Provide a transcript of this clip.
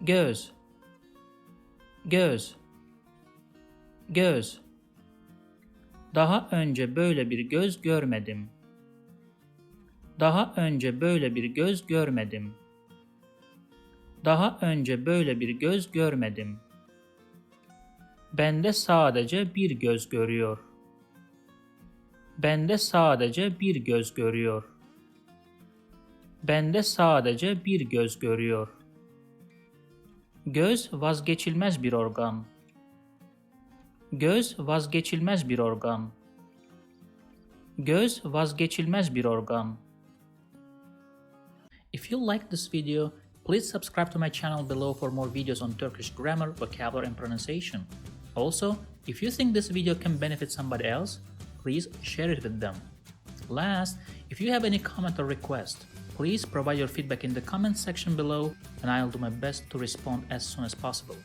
göz, göz, göz. Daha önce böyle bir göz görmedim. Daha önce böyle bir göz görmedim. Daha önce böyle bir göz görmedim. Bende sadece bir göz görüyor. Bende sadece bir göz görüyor. Bende sadece bir göz görüyor. Göz vazgeçilmez bir organ. Göz vazgeçilmez bir organ. Göz vazgeçilmez bir organ. If you like this video, please subscribe to my channel below for more videos on Turkish grammar, vocabulary and pronunciation. Also, if you think this video can benefit somebody else, please share it with them. Last, if you have any comment or request, please provide your feedback in the comment section below and I'll do my best to respond as soon as possible.